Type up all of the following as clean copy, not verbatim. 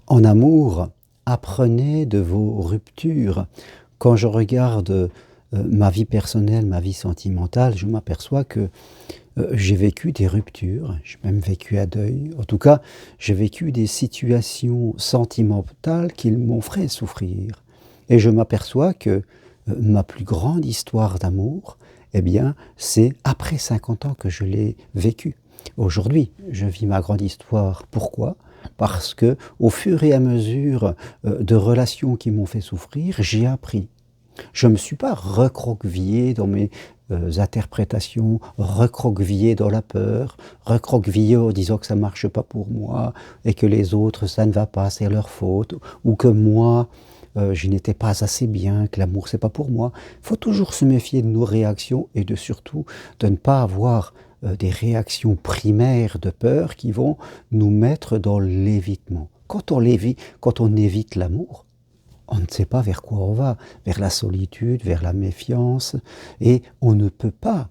En amour, apprenez de vos ruptures. Quand je regarde ma vie personnelle, ma vie sentimentale, je m'aperçois que j'ai vécu des ruptures, j'ai même vécu à deuil. En tout cas, j'ai vécu des situations sentimentales qui m'ont fait souffrir. Et je m'aperçois que ma plus grande histoire d'amour, eh bien, c'est après 50 ans que je l'ai vécue. Aujourd'hui, je vis ma grande histoire. Pourquoi ? Parce que, au fur et à mesure de relations qui m'ont fait souffrir, j'ai appris. Je ne me suis pas recroquevillé dans mes interprétations, recroquevillé dans la peur, recroquevillé en disant que ça ne marche pas pour moi et que les autres, ça ne va pas, c'est leur faute, ou que moi, je n'étais pas assez bien, que l'amour, c'est pas pour moi. Il faut toujours se méfier de nos réactions et surtout de ne pas avoir des réactions primaires de peur qui vont nous mettre dans l'évitement. Quand on évite l'amour, on ne sait pas vers quoi on va, vers la solitude, vers la méfiance, et on ne peut pas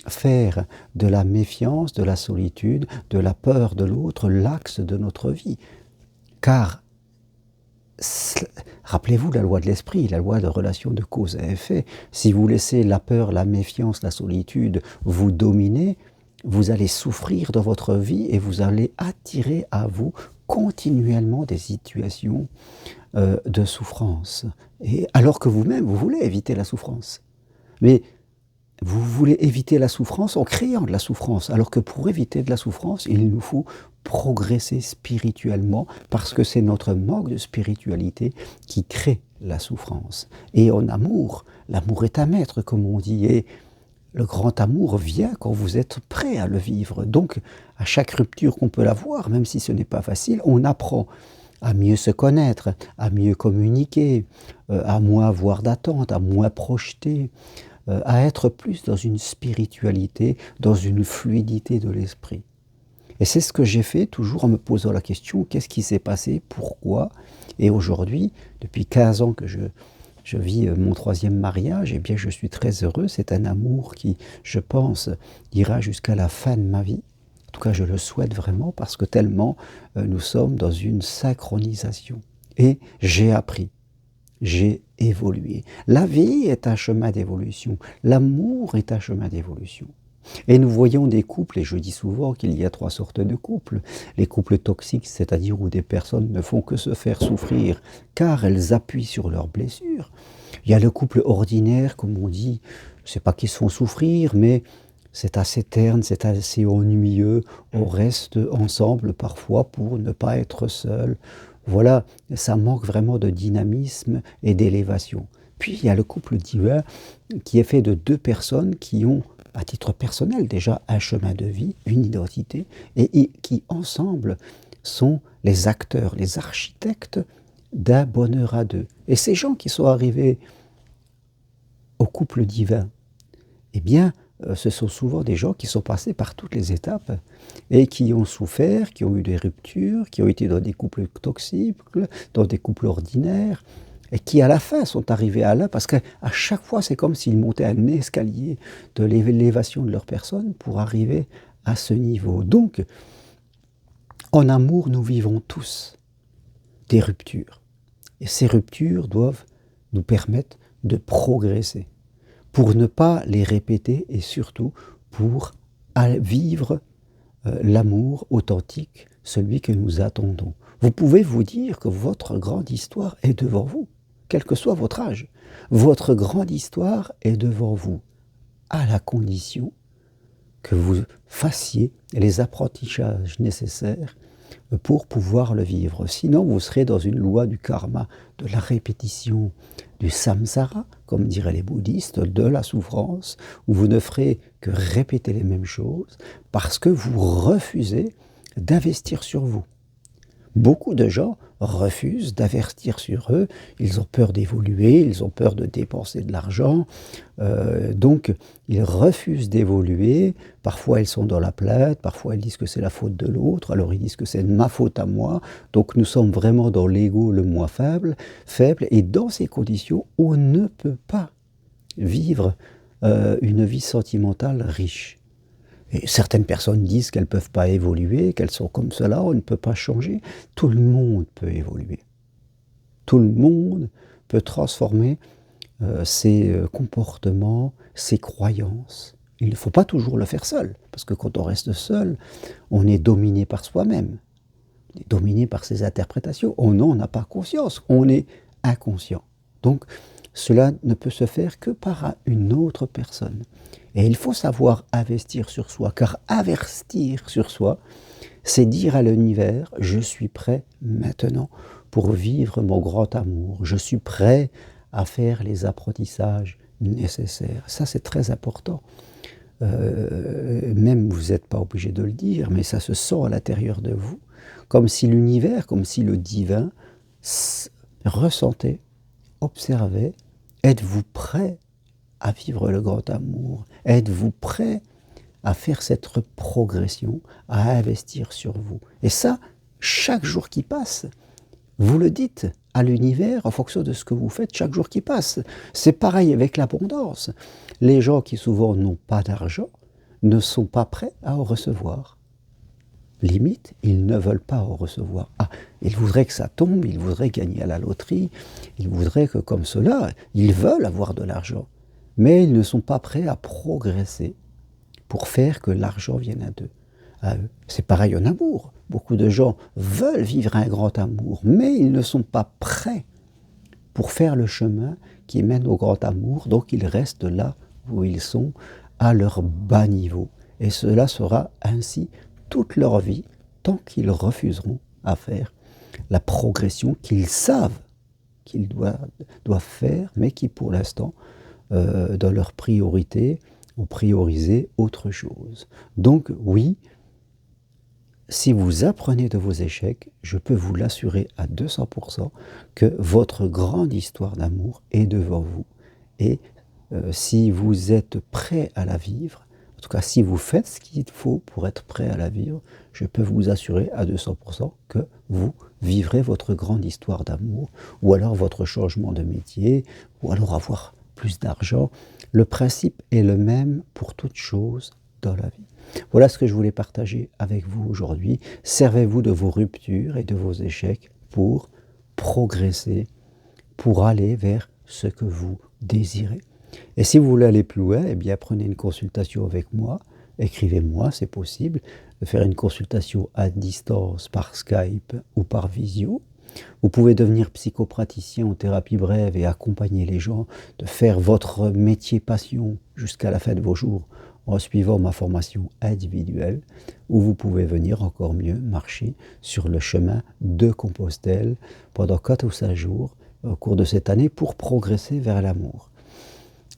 faire de la méfiance, de la solitude, de la peur de l'autre l'axe de notre vie. Car, rappelez-vous la loi de l'esprit, la loi de relation de cause à effet, si vous laissez la peur, la méfiance, la solitude vous dominer, vous allez souffrir dans votre vie et vous allez attirer à vous continuellement des situations de souffrance. Et alors que vous-même, vous voulez éviter la souffrance. Mais vous voulez éviter la souffrance en créant de la souffrance. Alors que pour éviter de la souffrance, il nous faut progresser spirituellement parce que c'est notre manque de spiritualité qui crée la souffrance. Et en amour, l'amour est un maître, comme on dit. Et le grand amour vient quand vous êtes prêt à le vivre. Donc, à chaque rupture qu'on peut avoir, même si ce n'est pas facile, on apprend à mieux se connaître, à mieux communiquer, à moins avoir d'attente, à moins projeter, à être plus dans une spiritualité, dans une fluidité de l'esprit. Et c'est ce que j'ai fait toujours en me posant la question, qu'est-ce qui s'est passé, pourquoi ? Et aujourd'hui, depuis 15 ans que je vis mon 3e mariage, eh bien je suis très heureux, c'est un amour qui, je pense, ira jusqu'à la fin de ma vie. En tout cas, je le souhaite vraiment parce que tellement nous sommes dans une synchronisation. Et j'ai appris, j'ai évolué. La vie est un chemin d'évolution. L'amour est un chemin d'évolution. Et nous voyons des couples, et je dis souvent qu'il y a 3 sortes de couples. Les couples toxiques, c'est-à-dire où des personnes ne font que se faire souffrir car elles appuient sur leurs blessures. Il y a le couple ordinaire, comme on dit, je ne sais pas qu'ils se font souffrir, mais c'est assez terne, c'est assez ennuyeux, on reste ensemble parfois pour ne pas être seul. Voilà, ça manque vraiment de dynamisme et d'élévation. Puis il y a le couple divin qui est fait de 2 personnes qui ont, à titre personnel déjà, un chemin de vie, une identité, et qui ensemble sont les acteurs, les architectes d'un bonheur à 2. Et ces gens qui sont arrivés au couple divin, eh bien, ce sont souvent des gens qui sont passés par toutes les étapes et qui ont souffert, qui ont eu des ruptures, qui ont été dans des couples toxiques, dans des couples ordinaires, et qui à la fin sont arrivés à là, parce qu'à chaque fois c'est comme s'ils montaient un escalier de l'élévation de leur personne pour arriver à ce niveau. Donc, en amour, nous vivons tous des ruptures. Et ces ruptures doivent nous permettre de progresser, pour ne pas les répéter et surtout pour vivre l'amour authentique, celui que nous attendons. Vous pouvez vous dire que votre grande histoire est devant vous, quel que soit votre âge. Votre grande histoire est devant vous, à la condition que vous fassiez les apprentissages nécessaires pour pouvoir le vivre. Sinon, vous serez dans une loi du karma, de la répétition, du samsara, comme diraient les bouddhistes, de la souffrance, où vous ne ferez que répéter les mêmes choses parce que vous refusez d'investir sur vous. Beaucoup de gens refusent d'investir sur eux, ils ont peur d'évoluer, ils ont peur de dépenser de l'argent, donc ils refusent d'évoluer, parfois ils sont dans la plainte, parfois ils disent que c'est la faute de l'autre, alors ils disent que c'est ma faute à moi, donc nous sommes vraiment dans l'ego le moins faible, et dans ces conditions, on ne peut pas vivre une vie sentimentale riche. Et certaines personnes disent qu'elles ne peuvent pas évoluer, qu'elles sont comme cela, on ne peut pas changer. Tout le monde peut évoluer. Tout le monde peut transformer ses comportements, ses croyances. Il ne faut pas toujours le faire seul, parce que quand on reste seul, on est dominé par soi-même, on est dominé par ses interprétations. On n'en a pas conscience, on est inconscient. Donc, cela ne peut se faire que par une autre personne. Et il faut savoir investir sur soi, car investir sur soi, c'est dire à l'univers, je suis prêt maintenant pour vivre mon grand amour, je suis prêt à faire les apprentissages nécessaires. Ça, c'est très important. Même vous n'êtes pas obligé de le dire, mais ça se sent à l'intérieur de vous, comme si l'univers, comme si le divin ressentait, observait, êtes-vous prêt à vivre le grand amour? Êtes-vous prêt à faire cette progression, à investir sur vous? Et ça, chaque jour qui passe, vous le dites à l'univers en fonction de ce que vous faites chaque jour qui passe. C'est pareil avec l'abondance. Les gens qui souvent n'ont pas d'argent ne sont pas prêts à en recevoir. Limite, ils ne veulent pas en recevoir. Ah, ils voudraient que ça tombe, ils voudraient gagner à la loterie, ils voudraient que comme cela, ils veulent avoir de l'argent. Mais ils ne sont pas prêts à progresser pour faire que l'argent vienne à eux. C'est pareil en amour. Beaucoup de gens veulent vivre un grand amour, mais ils ne sont pas prêts pour faire le chemin qui mène au grand amour, donc ils restent là où ils sont, à leur bas niveau. Et cela sera ainsi toute leur vie, tant qu'ils refuseront à faire la progression qu'ils savent qu'ils doivent faire, mais qui pour l'instant, dans leur priorité, ont priorisé autre chose. Donc oui, si vous apprenez de vos échecs, je peux vous l'assurer à 200% que votre grande histoire d'amour est devant vous. Et si vous êtes prêt à la vivre, en tout cas si vous faites ce qu'il faut pour être prêt à la vivre, je peux vous assurer à 200% que vous vivrez votre grande histoire d'amour, ou alors votre changement de métier, ou alors avoir plus d'argent. Le principe est le même pour toute chose dans la vie. Voilà ce que je voulais partager avec vous aujourd'hui. Servez-vous de vos ruptures et de vos échecs pour progresser, pour aller vers ce que vous désirez. Et si vous voulez aller plus loin, eh bien prenez une consultation avec moi, écrivez-moi, c'est possible, de faire une consultation à distance par Skype ou par visio. Vous pouvez devenir psychopraticien en thérapie brève et accompagner les gens, de faire votre métier passion jusqu'à la fin de vos jours en suivant ma formation individuelle, où vous pouvez venir encore mieux marcher sur le chemin de Compostelle pendant 4 ou 5 jours au cours de cette année pour progresser vers l'amour.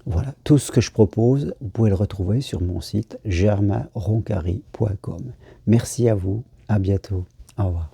Voilà, tout ce que je propose, vous pouvez le retrouver sur mon site germainroncari.com. Merci à vous, à bientôt, au revoir.